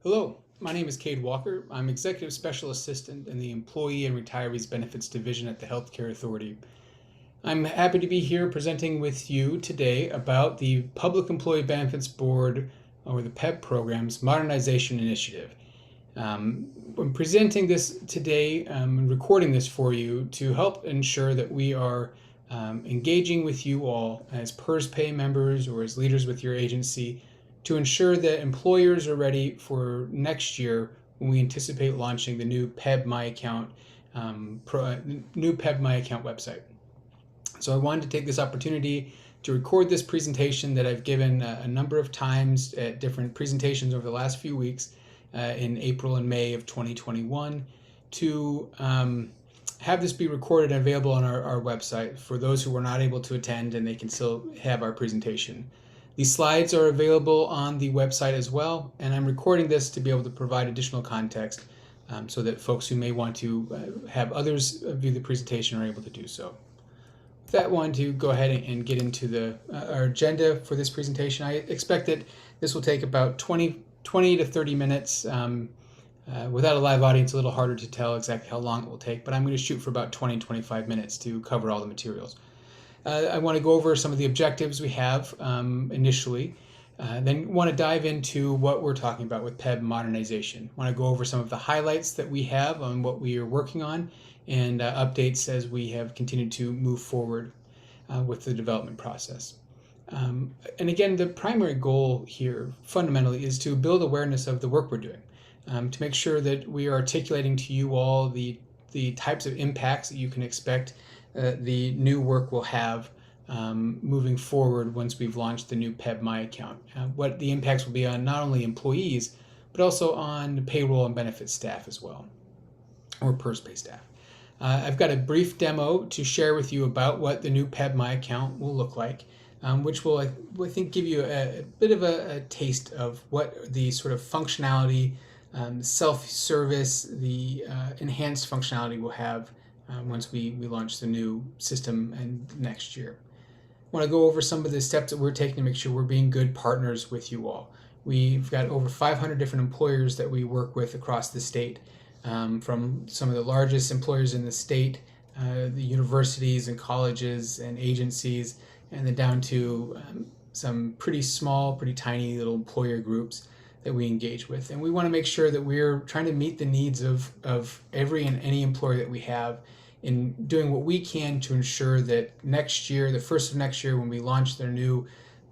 Hello, my name is Cade Walker. I'm Executive Special Assistant in the Employee and Retirees Benefits Division at the Healthcare Authority. I'm happy to be here presenting with you today about the Public Employee Benefits Board, or the PEBB program's Modernization Initiative. I'm presenting this today and recording this for you to help ensure that we are engaging with you all as PERS pay members or as leaders with your agency to ensure that employers are ready for next year when we anticipate launching the new PEBB My Account website. So I wanted to take this opportunity to record this presentation that I've given a number of times at different presentations over the last few weeks in April and May of 2021 to have this be recorded and available on our website for those who were not able to attend, and they can still have our presentation. These slides are available on the website as well, and I'm recording this to be able to provide additional context so that folks who may want to have others view the presentation are able to do so. With that, I wanted to go ahead and get into our agenda for this presentation. I expect that this will take about 20 to 30 minutes. Without a live audience, a little harder to tell exactly how long it will take, but I'm going to shoot for about 20 to 25 minutes to cover all the materials. I want to go over some of the objectives we have initially, then want to dive into what we're talking about with PEBB modernization. Want to go over some of the highlights that we have on what we are working on and updates as we have continued to move forward with the development process. And again, the primary goal here fundamentally is to build awareness of the work we're doing, to make sure that we are articulating to you all the types of impacts that you can expect the new work will have moving forward once we've launched the new PEBB My Account. What the impacts will be on not only employees, but also on payroll and benefits staff as well, or PERS pay staff. I've got a brief demo to share with you about what the new PEBB My Account will look like, which will, I think, give you a bit of a taste of what the sort of functionality, self-service, the enhanced functionality will have once we launch the new system and next year. I want to go over some of the steps that we're taking to make sure we're being good partners with you all. We've got over 500 different employers that we work with across the state, from some of the largest employers in the state, the universities and colleges and agencies, and then down to some pretty small, pretty tiny little employer groups that we engage with. And we want to make sure that we're trying to meet the needs of every and any employer that we have in doing what we can to ensure that next year, the first of next year, when we launch their new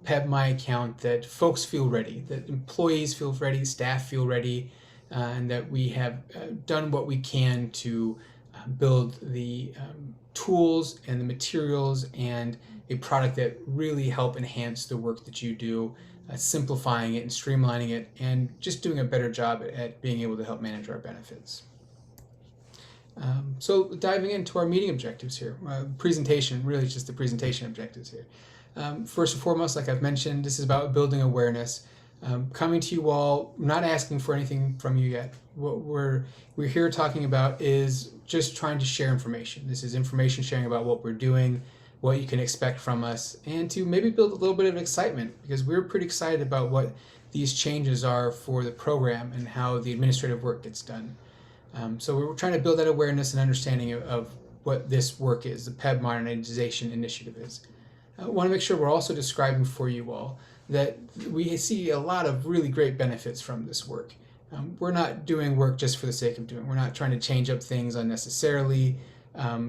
PEBB My Account, that folks feel ready, that employees feel ready, staff feel ready, and that we have done what we can to build the tools and the materials and a product that really help enhance the work that you do, simplifying it and streamlining it, and just doing a better job at being able to help manage our benefits. So diving into our meeting objectives here, presentation, really just the presentation objectives here. First and foremost, like I've mentioned, this is about building awareness. Coming to you all, not asking for anything from you yet. What we're here talking about is just trying to share information. This is information sharing about what we're doing, what you can expect from us, and to maybe build a little bit of excitement, because we're pretty excited about what these changes are for the program and how the administrative work gets done. So we're trying to build that awareness and understanding of what this work is, the PEBB Modernization Initiative is. I want to make sure we're also describing for you all that we see a lot of really great benefits from this work. We're not doing work just for the sake of doing. We're not trying to change up things unnecessarily.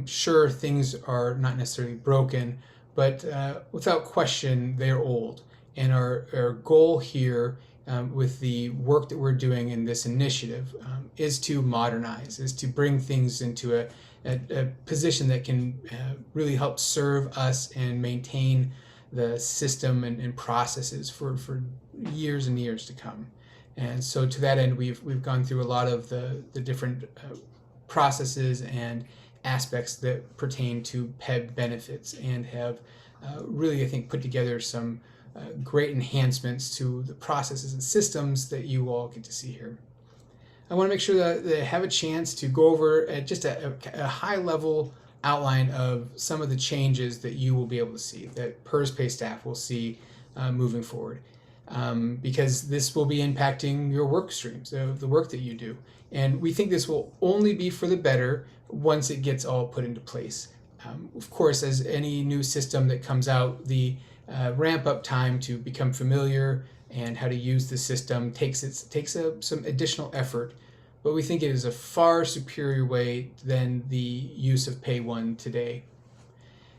Sure, things are not necessarily broken, but without question, they're old. And our goal here with the work that we're doing in this initiative is to modernize, is to bring things into a position that can really help serve us and maintain the system and processes for years and years to come. And so to that end, we've gone through a lot of the different processes and aspects that pertain to PEBB benefits, and have really, I think, put together some great enhancements to the processes and systems that you all get to see here. I want to make sure that they have a chance to go over at just a high level outline of some of the changes that you will be able to see, that PERS pay staff will see moving forward. because this will be impacting your work streams, the work that you do. And we think this will only be for the better once it gets all put into place. Of course, as any new system that comes out, the ramp up time to become familiar and how to use the system takes some additional effort, but we think it is a far superior way than the use of PayOne today.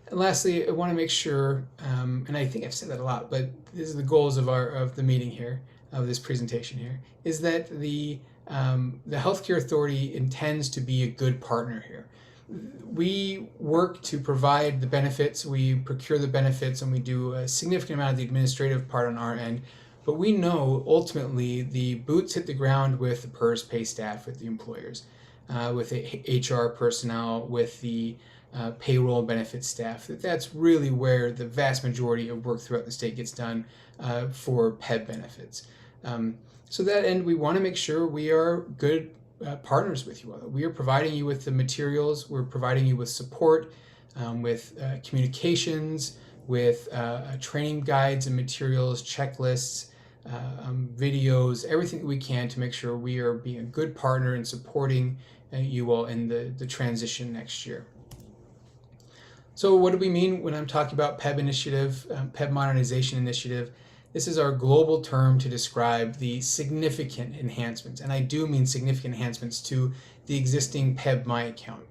And lastly, I want to make sure, and I think I've said that a lot, but this is the goals of the meeting here, of this presentation here, is that the healthcare authority intends to be a good partner here. We work to provide the benefits, we procure the benefits, and we do a significant amount of the administrative part on our end. But we know ultimately the boots hit the ground with the PERS pay staff, with the employers, with the HR personnel, with the payroll and benefits staff. That's really where the vast majority of work throughout the state gets done for PEBB benefits. So to that end, we want to make sure we are good partners with you all. We are providing you with the materials, we're providing you with support, with communications, with training guides and materials, checklists, videos, everything that we can to make sure we are being a good partner and supporting you all in the transition next year. So what do we mean when I'm talking about PEBB initiative, PEBB Modernization Initiative? This is our global term to describe the significant enhancements, and I do mean significant enhancements to the existing PEBB My Account.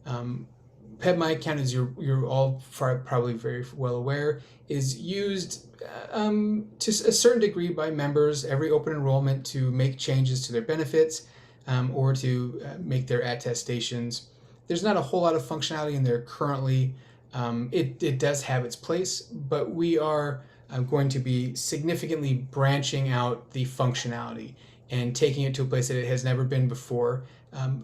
PEBB My Account, as you're all probably very well aware, is used to a certain degree by members every open enrollment to make changes to their benefits or to make their attestations. There's not a whole lot of functionality in there currently. It does have its place, but we are going to be significantly branching out the functionality and taking it to a place that it has never been before.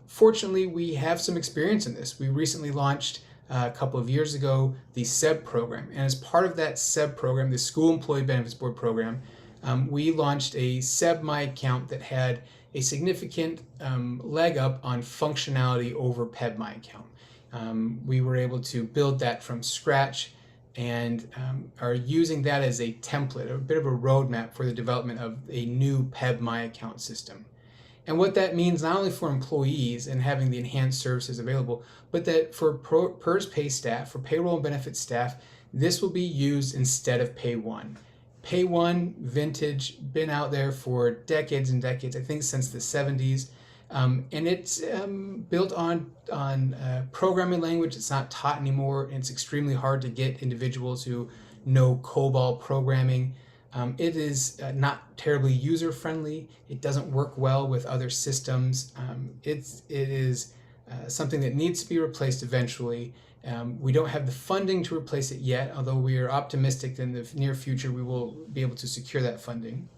Fortunately, we have some experience in this. We recently launched a couple of years ago the PEBB program, and as part of that PEBB program, the School Employee Benefits Board program, we launched a PEBB My Account that had a significant leg up on functionality over PEBB My Account. We were able to build that from scratch and are using that as a template, a bit of a roadmap for the development of a new PEBB My Account system. And what that means not only for employees and having the enhanced services available, but that for PERS pay staff, for payroll and benefits staff, this will be used instead of PayOne. PayOne, vintage, been out there for decades and decades, I think since the 70s. And it's built on programming language. It's not taught anymore, and it's extremely hard to get individuals who know COBOL programming. It is not terribly user-friendly. It doesn't work well with other systems. It is something that needs to be replaced eventually. We don't have the funding to replace it yet, although we are optimistic that in the near future we will be able to secure that funding.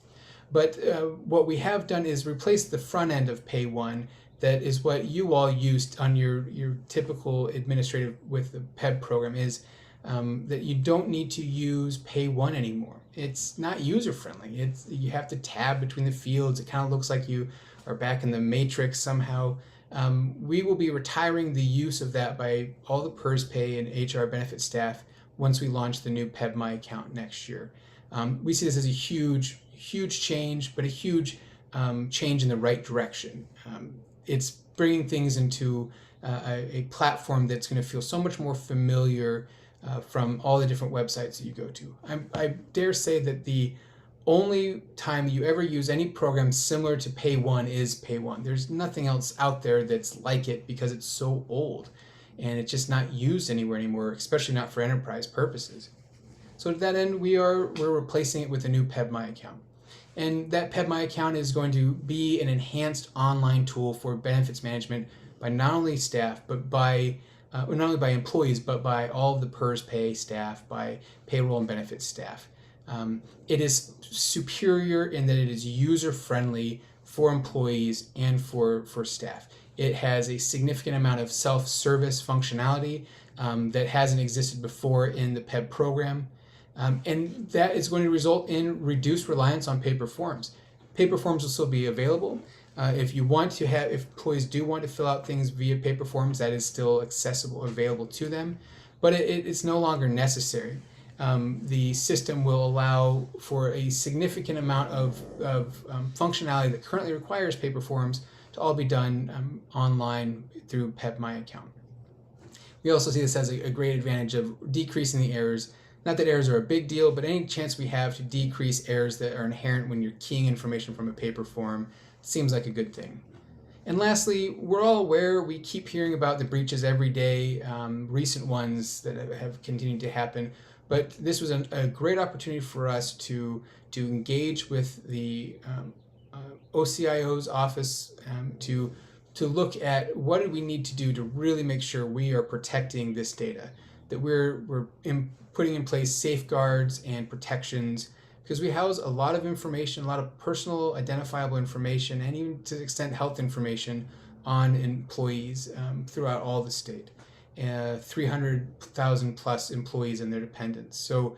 But what we have done is replace the front end of PayOne. That is what you all used on your typical administrative with the PEBB program, is that you don't need to use PayOne anymore. It's not user-friendly. You have to tab between the fields. It kind of looks like you are back in the Matrix somehow. We will be retiring the use of that by all the PERS pay and HR benefit staff once we launch the new PEBB My Account next year. We see this as a huge change, but a huge change in the right direction. It's bringing things into a platform that's going to feel so much more familiar from all the different websites that you go to. I dare say that the only time you ever use any program similar to PayOne is PayOne. There's nothing else out there that's like it because it's so old and it's just not used anywhere anymore, especially not for enterprise purposes. So to that end, we're replacing it with a new PEBB My Account. And that PEBB My Account is going to be an enhanced online tool for benefits management by not only staff, but by not only by employees, but by all of the PERS pay staff, by payroll and benefits staff. It is superior in that it is user-friendly for employees and for staff. It has a significant amount of self-service functionality that hasn't existed before in the PEBB program. And that is going to result in reduced reliance on paper forms. Paper forms will still be available. If employees do want to fill out things via paper forms, that is still accessible, available to them, but it's no longer necessary. the system will allow for a significant amount of functionality that currently requires paper forms to all be done online through PEBB My Account. We also see this as a great advantage of decreasing the errors. Not that errors are a big deal, but any chance we have to decrease errors that are inherent when you're keying information from a paper form seems like a good thing. And lastly, we're all aware, we keep hearing about the breaches every day, recent ones that have continued to happen, but this was a great opportunity for us to engage with the OCIO's office to look at what do we need to do to really make sure we are protecting this data, that we're putting in place safeguards and protections, because we house a lot of information, a lot of personal identifiable information, and even to the extent health information on employees throughout all the state. 300,000 plus employees and their dependents. So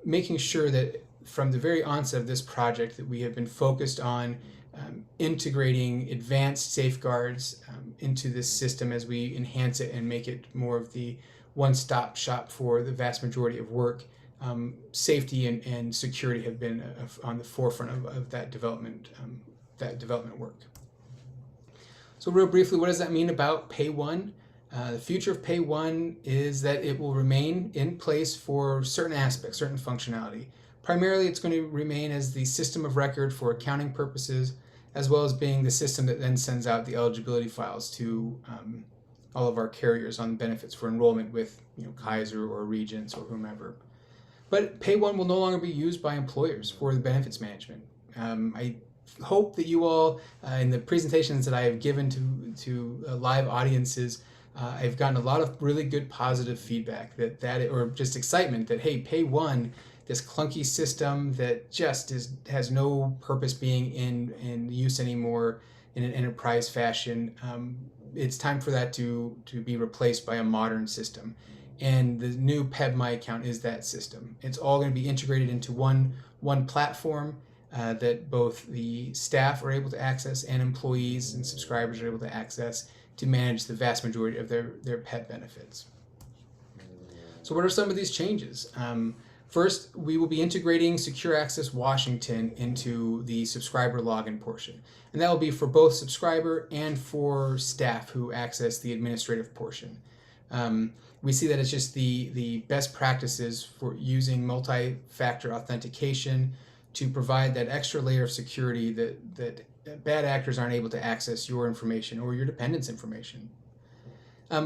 making sure that from the very onset of this project that we have been focused on integrating advanced safeguards into this system as we enhance it and make it more of the one-stop shop for the vast majority of work. Safety and security have been on the forefront of that development work. So real briefly, what does that mean about PayOne? The future of PayOne is that it will remain in place for certain aspects, certain functionality. Primarily, it's going to remain as the system of record for accounting purposes, as well as being the system that then sends out the eligibility files to all of our carriers on benefits for enrollment with Kaiser or Regents or whomever. But PayOne will no longer be used by employers for the benefits management. I hope that you all, in the presentations that I have given to live audiences, I've gotten a lot of really good positive feedback or just excitement that, hey, PayOne, this clunky system that just has no purpose being in use anymore in an enterprise fashion, it's time for that to be replaced by a modern system. And the new PEBB My Account is that system. It's all going to be integrated into one platform that both the staff are able to access and employees and subscribers are able to access to manage the vast majority of their PEBB benefits. So what are some of these changes? First, we will be integrating Secure Access Washington into the subscriber login portion. And that will be for both subscriber and for staff who access the administrative portion. We see that it's just the best practices for using multi-factor authentication to provide that extra layer of security that bad actors aren't able to access your information or your dependents' information.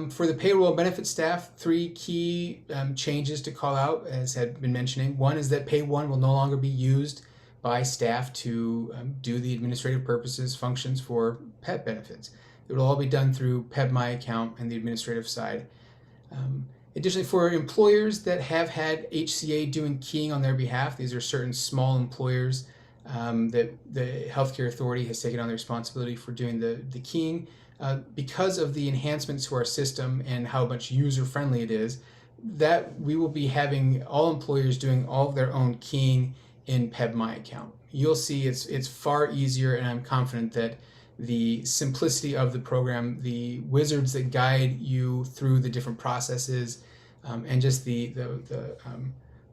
For the payroll and benefit staff, 3 key changes to call out, as had been mentioning. One is that PayOne will no longer be used by staff to do the administrative purposes functions for PEBB benefits. It will all be done through PEBB My Account and the administrative side. Additionally, for employers that have had HCA doing keying on their behalf, these are certain small employers that the healthcare authority has taken on the responsibility for doing the keying. Because of the enhancements to our system and how much user-friendly it is, that we will be having all employers doing all of their own keying in PEBB My Account. You'll see it's far easier, and I'm confident that the simplicity of the program, the wizards that guide you through the different processes, and just the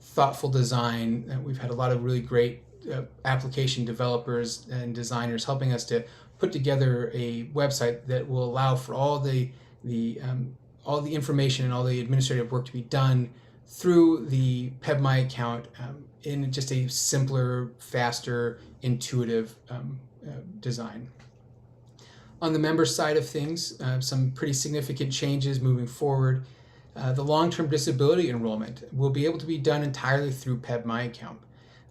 thoughtful design. We've had a lot of really great application developers and designers helping us to put together a website that will allow for all the information and all the administrative work to be done through the PEBB My Account in just a simpler, faster, intuitive design. On the member side of things, some pretty significant changes moving forward. The long-term disability enrollment will be able to be done entirely through PEBB My Account.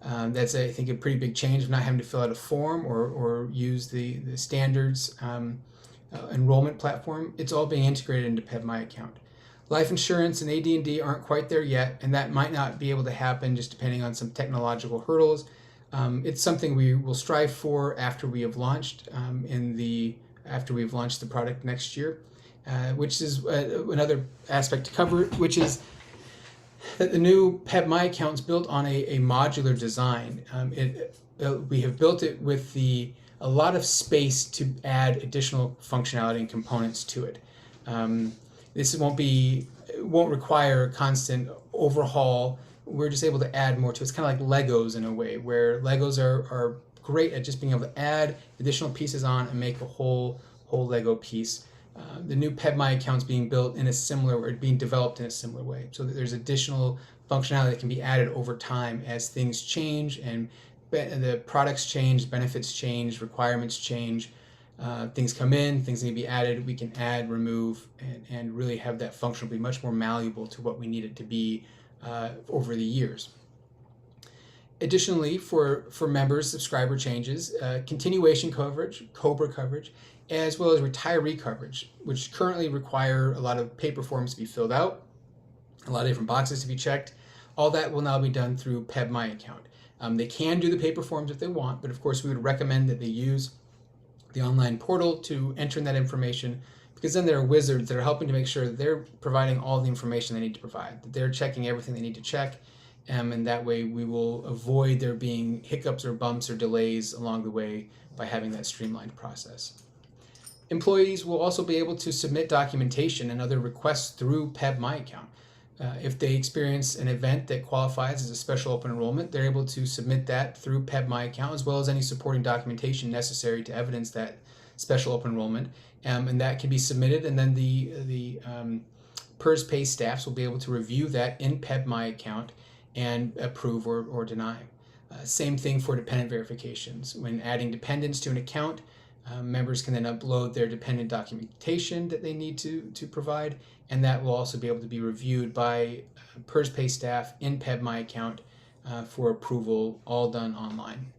That's, I think, a pretty big change of not having to fill out a form or use the standards enrollment platform. It's all being integrated into PEBB My Account. Life insurance and AD&D aren't quite there yet, and that might not be able to happen just depending on some technological hurdles. It's something we will strive for after we have launched after we've launched the product next year, which is another aspect to cover, which is that the new PEBB My Account is built on a modular design. We have built it with a lot of space to add additional functionality and components to it. This won't require a constant overhaul we're just able to add more to it. It's kind of like Legos in a way, where Legos are great at just being able to add additional pieces on and make a whole Lego piece. The new PEBB My account is being built in a similar, or being developed in a similar way, so that there's additional functionality that can be added over time as things change and the products change, benefits change, requirements change, things come in, things need to be added. We can add, remove, and really have that function be much more malleable to what we need it to be over the years. Additionally, for members, subscriber changes, continuation coverage, COBRA coverage, as well as retiree coverage, which currently require a lot of paper forms to be filled out, a lot of different boxes to be checked. All that will now be done through PEBB My account. They can do the paper forms if they want, but of course we would recommend that they use the online portal to enter in that information, because then there are wizards that are helping to make sure that they're providing all the information they need to provide, that they're checking everything they need to check, and that way we will avoid there being hiccups or bumps or delays along the way by having that streamlined process. Employees will also be able to submit documentation and other requests through PEBB My account. If they experience an event that qualifies as a special open enrollment, they're able to submit that through PEBB My account, as well as any supporting documentation necessary to evidence that special open enrollment, and that can be submitted, and then the PERS Pay staffs will be able to review that in PEBB My account and approve or deny. Same thing for dependent verifications. When adding dependents to an account, members can then upload their dependent documentation that they need to provide, and that will also be able to be reviewed by PERS Pay staff in PEBB My account for approval, all done online.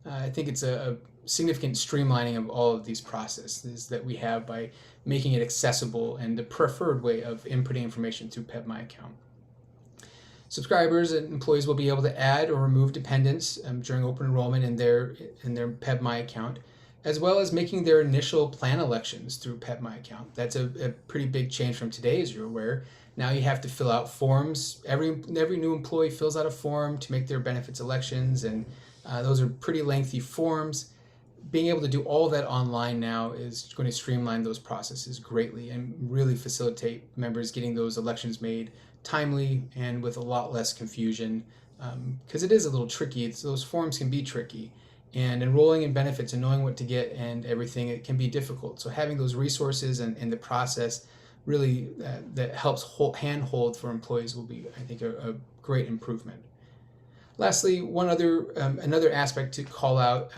I think it's a significant streamlining of all of these processes that we have by making it accessible and the preferred way of inputting information through PEBB My account. Subscribers and employees will be able to add or remove dependents during open enrollment in their PEBB My account, as well as making their initial plan elections through PEBB My account. That's a pretty big change from today, as you're aware. Now you have to fill out forms. Every new employee fills out a form to make their benefits elections, and those are pretty lengthy forms. Being able to do all that online now is going to streamline those processes greatly and really facilitate members getting those elections made timely and with a lot less confusion, because it is a little tricky. Those forms can be tricky, and enrolling in benefits and knowing what to get and everything, it can be difficult. So having those resources and the process really that helps handhold for employees will be, I think, a great improvement. Lastly, another aspect to call out,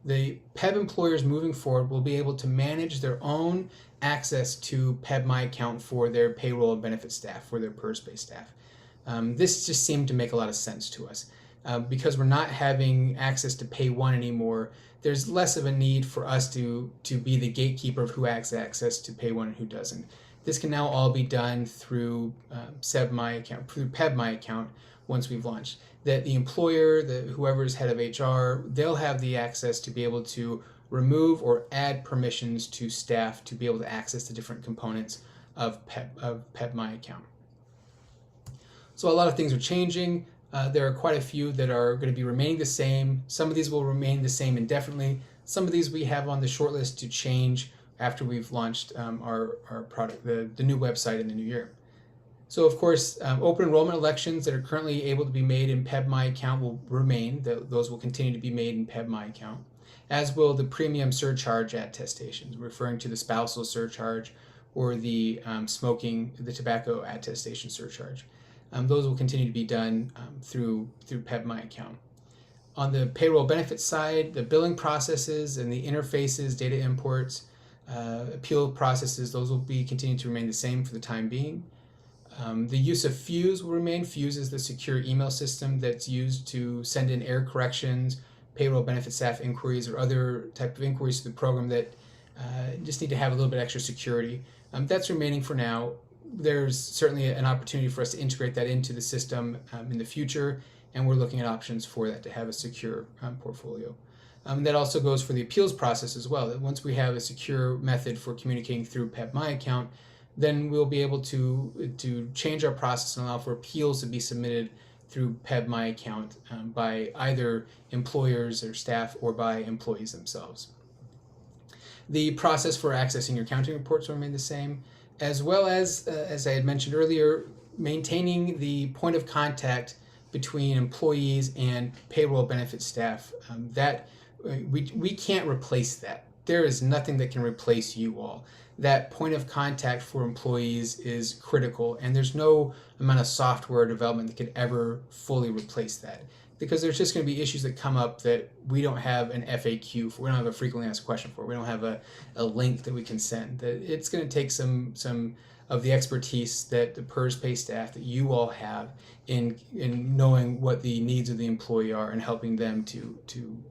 the PEBB employers moving forward will be able to manage their own access to PEBB My account for their payroll and benefit staff, for their PERS Pay staff. This just seemed to make a lot of sense to us. Because we're not having access to PayOne anymore, there's less of a need for us to be the gatekeeper of who has access to PayOne and who doesn't. This can now all be done through PEBB My account once we've launched. That the employer, whoever is head of HR, they'll have the access to be able to remove or add permissions to staff to be able to access the different components of PEBB My account. So a lot of things are changing. There are quite a few that are going to be remaining the same. Some of these will remain the same indefinitely. Some of these we have on the short list to change after we've launched our product, the new website in the new year. So of course, open enrollment elections that are currently able to be made in PEBB My account will remain. Those will continue to be made in PEBB My account, as will the premium surcharge attestations, referring to the spousal surcharge or the tobacco attestation surcharge. Those will continue to be done through PEBB My account. On the payroll benefits side, the billing processes and the interfaces, data imports, appeal processes, those will be continuing to remain the same for the time being. The use of Fuse will remain. Fuse is the secure email system that's used to send in error corrections, payroll benefit staff inquiries, or other type of inquiries to the program that just need to have a little bit extra security. That's remaining for now. There's certainly an opportunity for us to integrate that into the system in the future, and we're looking at options for that to have a secure portfolio. That also goes for the appeals process as well. That once we have a secure method for communicating through PEBB My account, then we'll be able to change our process and allow for appeals to be submitted through PEBB My account by either employers or staff or by employees themselves. The process for accessing your accounting reports will remain the same, as well as I had mentioned earlier, maintaining the point of contact between employees and payroll benefit staff. We can't replace that. There is nothing that can replace you all. That point of contact for employees is critical, and there's no amount of software development that could ever fully replace that, because there's just going to be issues that come up that we don't have an FAQ for, we don't have a frequently asked question for, we don't have a link that we can send. That it's going to take some of the expertise that the PERS pay staff that you all have in knowing what the needs of the employee are and helping them to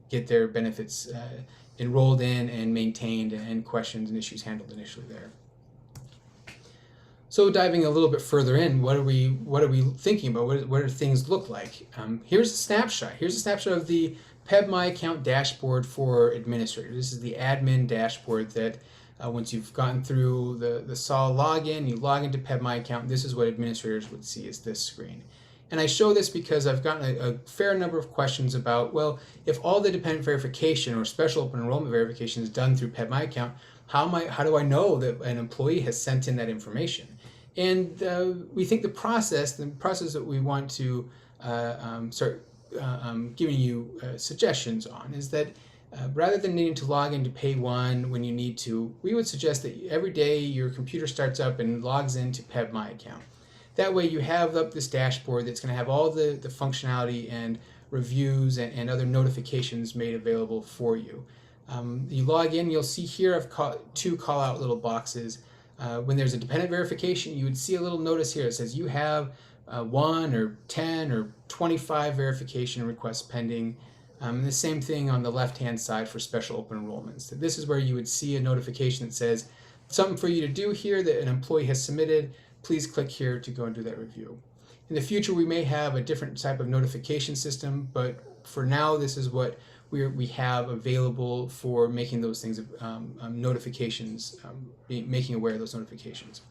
get their benefits enrolled in and maintained, and questions and issues handled initially there. So diving a little bit further in, what are we thinking about? What do things look like? Here's a snapshot. Here's a snapshot of the PEBB My Account dashboard for administrators. This is the admin dashboard that once you've gotten through the SAW login, you log into PEBB My Account. This is what administrators would see as this screen. And I show this because I've gotten a fair number of questions about, well, if all the dependent verification or special open enrollment verification is done through PEBB My Account, how do I know that an employee has sent in that information? And we think the process that we want to start giving you suggestions on is that rather than needing to log into PayOne when you need to, we would suggest that every day your computer starts up and logs into PEBB My Account. That way you have up this dashboard that's going to have all the functionality and reviews and other notifications made available for you. You log in, you'll see here I've two call out little boxes. When there's a dependent verification, you would see a little notice here that says you have 1 or 10 or 25 verification requests pending. And the same thing on the left-hand side for special open enrollments. So this is where you would see a notification that says something for you to do here that an employee has submitted. Please click here to go and do that review. In the future, we may have a different type of notification system, but for now, this is what we have available for making those things, notifications, making aware of those notifications.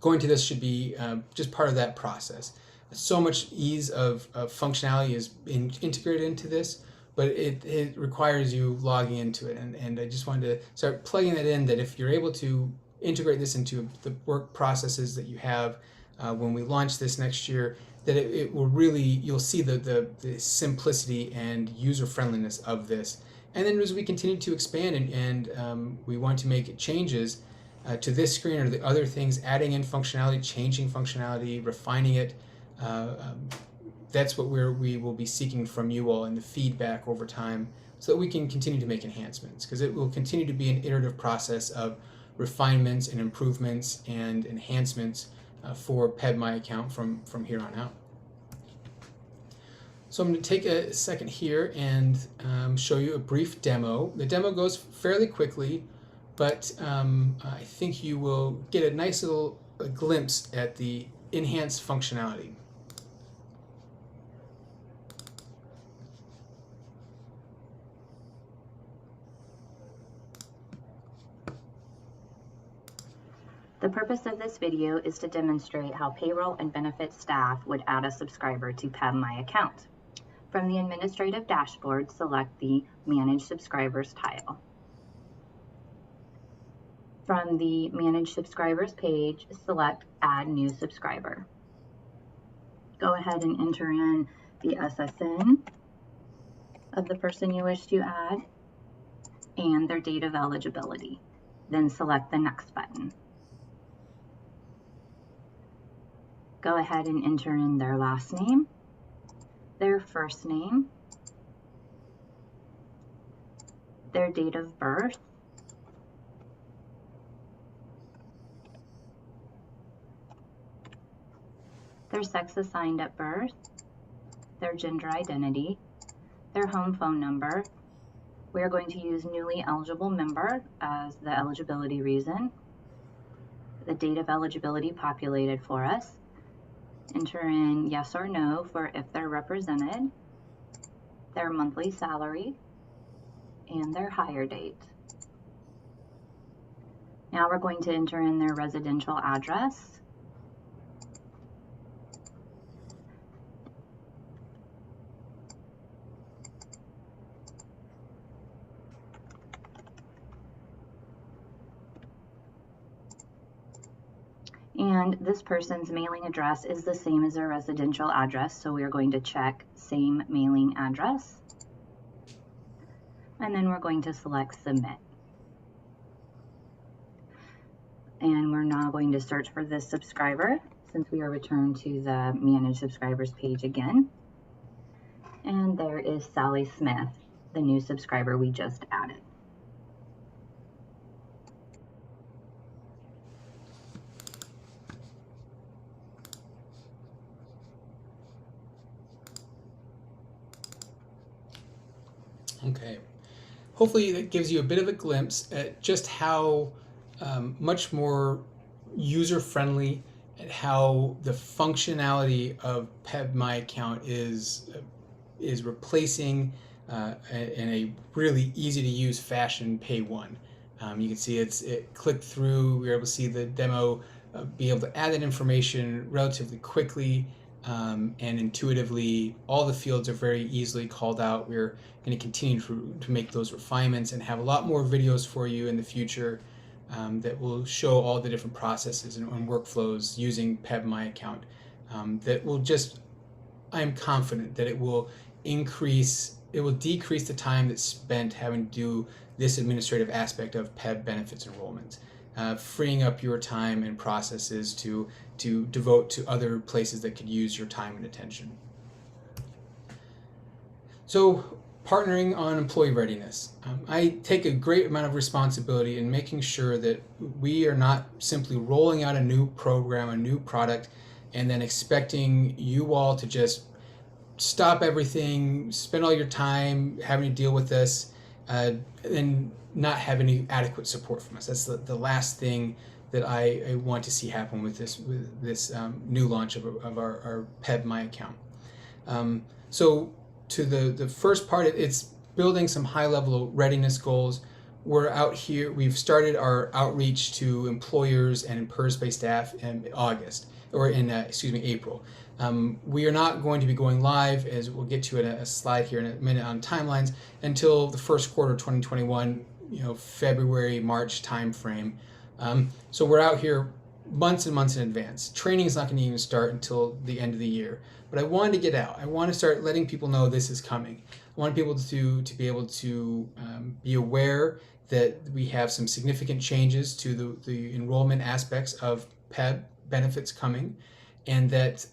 Going to this should be just part of that process. So much ease of functionality is integrated into this, but it requires you logging into it. And I just wanted to start plugging that in, that if you're able to integrate this into the work processes that you have when we launch this next year, that it will really, you'll see the simplicity and user friendliness of this. And then as we continue to expand and we want to make changes to this screen or the other things, adding in functionality, changing functionality, refining it, that's what we will be seeking from you all in the feedback over time, so that we can continue to make enhancements, because it will continue to be an iterative process of refinements and improvements and enhancements for PEBB My Account from here on out. So I'm going to take a second here and show you a brief demo. The demo goes fairly quickly, but I think you will get a nice little glimpse at the enhanced functionality. The purpose of this video is to demonstrate how payroll and benefits staff would add a subscriber to PEBB My Account. From the administrative dashboard, select the Manage Subscribers tile. From the Manage Subscribers page, select Add New Subscriber. Go ahead and enter in the SSN of the person you wish to add and their date of eligibility. Then select the Next button. Go ahead and enter in their last name, their first name, their date of birth, their sex assigned at birth, their gender identity, their home phone number. We are going to use newly eligible member as the eligibility reason, the date of eligibility populated for us. Enter in yes or no for if they're represented, their monthly salary, and their hire date. Now we're going to enter in their residential address, And this person's mailing address is the same as their residential address, so we are going to check same mailing address. And then we're going to select submit. And we're now going to search for this subscriber since we are returned to the Manage Subscribers page again. And there is Sally Smith, the new subscriber we just added. Okay. Hopefully that gives you a bit of a glimpse at just how much more user-friendly and how the functionality of PEBB My Account is replacing in a really easy-to-use fashion PayOne. You can see it clicked through. We were able to see the demo, be able to add that information relatively quickly and intuitively. All the fields are very easily called out. We're going to continue to make those refinements and have a lot more videos for you in the future that will show all the different processes and workflows using PEBB My Account. That will just, I am confident that it will decrease the time that's spent having to do this administrative aspect of PEBB benefits enrollment, freeing up your time and processes to devote to other places that could use your time and attention. So, partnering on employee readiness. I take a great amount of responsibility in making sure that we are not simply rolling out a new program, a new product, and then expecting you all to just stop everything, spend all your time having to deal with this, and not have any adequate support from us. That's the last thing that I want to see happen with this new launch of our PEBB My Account. So to the first part, it's building some high-level readiness goals. We're out here. We've started our outreach to employers and PERS-based staff in April. We are not going to be going live, as we'll get to a slide here in a minute on timelines, until the first quarter of 2021, February, March timeframe. So we're out here months and months in advance. Training is not going to even start until the end of the year. But I wanted to get out. I want to start letting people know this is coming. I want people to be able to be aware that we have some significant changes to the enrollment aspects of PEBB benefits coming, and that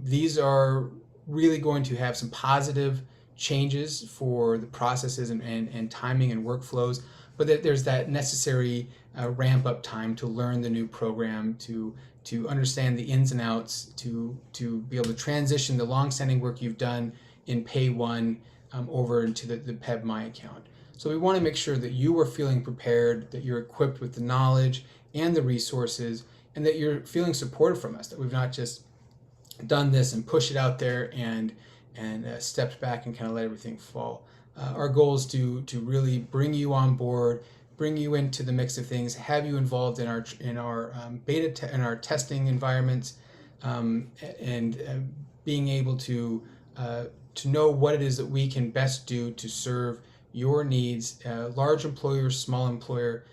these are really going to have some positive changes for the processes and timing and workflows, but that there's that necessary ramp up time to learn the new program, to understand the ins and outs, to be able to transition the long-standing work you've done in PayOne over into the PEBB My Account. So we want to make sure that you are feeling prepared, that you're equipped with the knowledge and the resources, and that you're feeling supported from us, that we've not just done this and pushed it out there and stepped back and kind of let everything fall. Our goal is to really bring you on board, bring you into the mix of things, have you involved in our beta in our testing environments, and being able to know what it is that we can best do to serve your needs, large employer, small employer,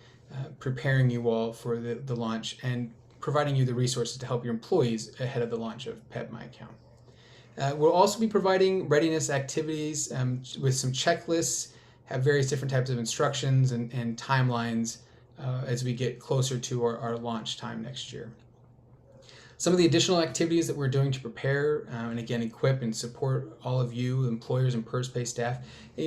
preparing you all for the launch and providing you the resources to help your employees ahead of the launch of PEBB My Account. We'll also be providing readiness activities with some checklists, have various different types of instructions and timelines as we get closer to our launch time next year. Some of the additional activities that we're doing to prepare and again equip and support all of you, employers and PERS-based staff,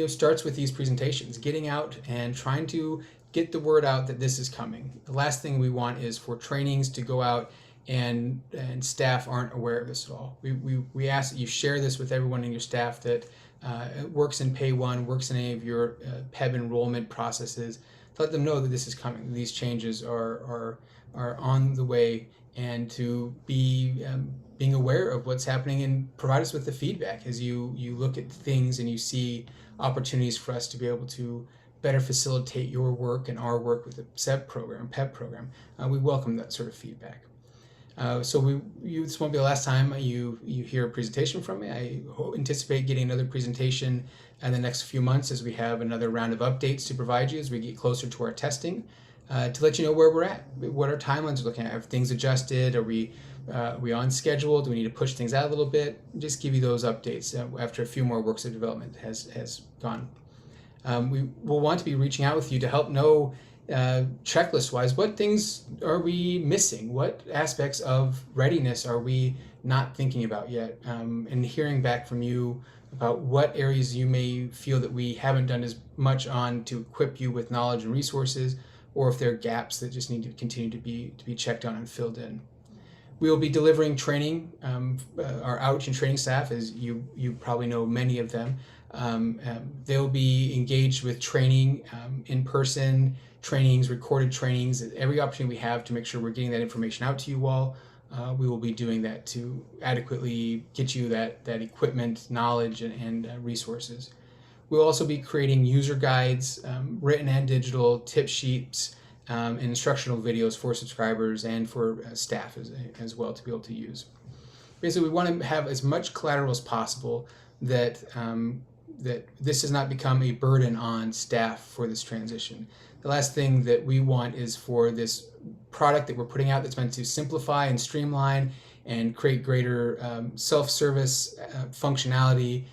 starts with these presentations, getting out and trying to get the word out that this is coming. The last thing we want is for trainings to go out and staff aren't aware of this at all. We ask that you share this with everyone in your staff that works in PayOne, works in any of your PEBB enrollment processes, to let them know that this is coming. These changes are on the way, and to be being aware of what's happening and provide us with the feedback as you look at things and you see opportunities for us to be able to better facilitate your work and our work with the PEBB program. We welcome that sort of feedback. So this won't be the last time you hear a presentation from me. I anticipate getting another presentation in the next few months as we have another round of updates to provide you as we get closer to our testing. to let you know where we're at, what our timelines are looking at. Have things adjusted? Are we on schedule? Do we need to push things out a little bit? Just give you those updates after a few more works of development has gone. We will want to be reaching out with you to help know checklist-wise, what things are we missing? What aspects of readiness are we not thinking about yet? And hearing back from you about what areas you may feel that we haven't done as much on to equip you with knowledge and resources, or if there are gaps that just need to continue to be checked on and filled in. We will be delivering training. Our outreach and training staff, as you probably know many of them, they'll be engaged with training, in-person trainings, recorded trainings, every opportunity we have to make sure we're getting that information out to you all. We will be doing that to adequately get you that equipment, knowledge, and resources. We'll also be creating user guides, written and digital, tip sheets, and instructional videos for subscribers and for staff as well to be able to use. Basically, we want to have as much collateral as possible that that this does not become a burden on staff for this transition. The last thing that we want is for this product that we're putting out that's meant to simplify and streamline and create greater self-service functionality,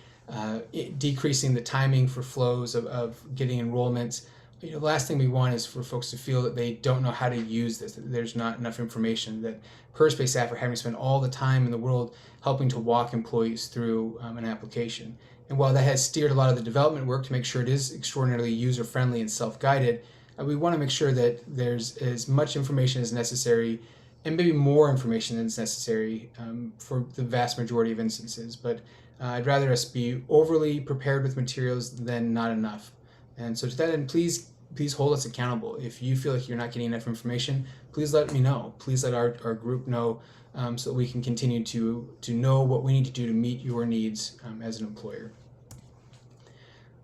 decreasing the timing for flows of getting enrollments. The last thing we want is for folks to feel that they don't know how to use this, that there's not enough information, that PERS staff are having to spend all the time in the world helping to walk employees through an application. And while that has steered a lot of the development work to make sure it is extraordinarily user-friendly and self-guided, we want to make sure that there's as much information as necessary, and maybe more information than is necessary for the vast majority of instances. But I'd rather us be overly prepared with materials than not enough. And so to that end, please hold us accountable. If you feel like you're not getting enough information, please let me know. Please let our group know so that we can continue to know what we need to do to meet your needs as an employer.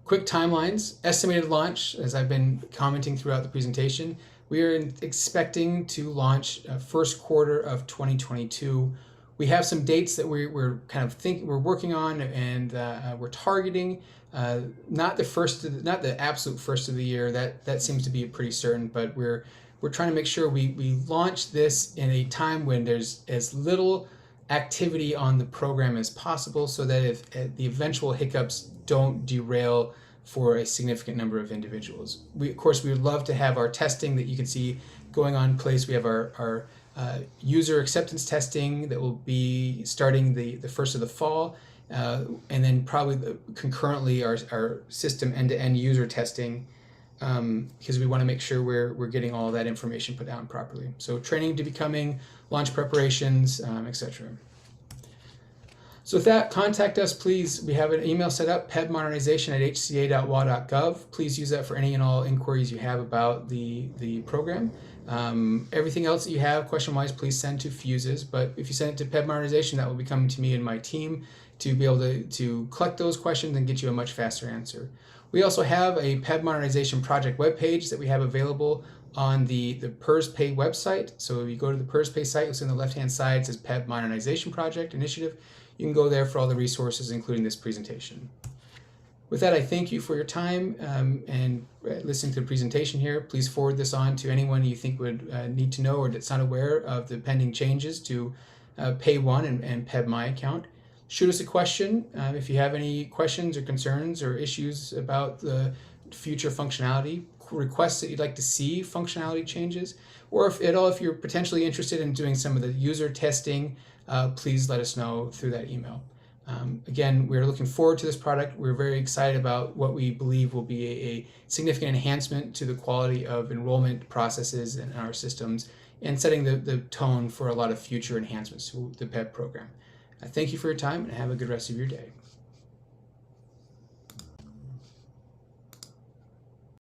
Quick timelines. Estimated launch, as I've been commenting throughout the presentation, we are expecting to launch first quarter of 2022. We have some dates that we're working on, and we're targeting. Not the absolute first of the year. That seems to be pretty certain, but we're trying to make sure we launch this in a time when there's as little activity on the program as possible, so that if the eventual hiccups don't derail for a significant number of individuals. Of course, we would love to have our testing that you can see going on in place. We have our user acceptance testing that will be starting the first of the fall, and then probably concurrently our system end-to-end user testing, because we want to make sure we're getting all that information put down properly. So training to be coming, launch preparations, etc. So with that, contact us, please. We have an email set up, pebmodernization@hca.wa.gov. Please use that for any and all inquiries you have about the program. Everything else that you have, question-wise, please send to Fuses. But if you send it to PEBB Modernization, that will be coming to me and my team to be able to collect those questions and get you a much faster answer. We also have a PEBB Modernization project webpage that we have available on the PERS Pay website. So if you go to the PERS Pay site, you'll see on the left-hand side it says PEBB Modernization Project Initiative. You can go there for all the resources, including this presentation. With that, I thank you for your time and listening to the presentation here. Please forward this on to anyone you think would need to know or that's not aware of the pending changes to PayOne and PEBB My account. Shoot us a question if you have any questions or concerns or issues about the future functionality, requests that you'd like to see functionality changes, or if you're potentially interested in doing some of the user testing, please let us know through that email. Again, we're looking forward to this product. We're very excited about what we believe will be a significant enhancement to the quality of enrollment processes in our systems, and setting the tone for a lot of future enhancements to the PEBB program. Thank you for your time, and have a good rest of your day.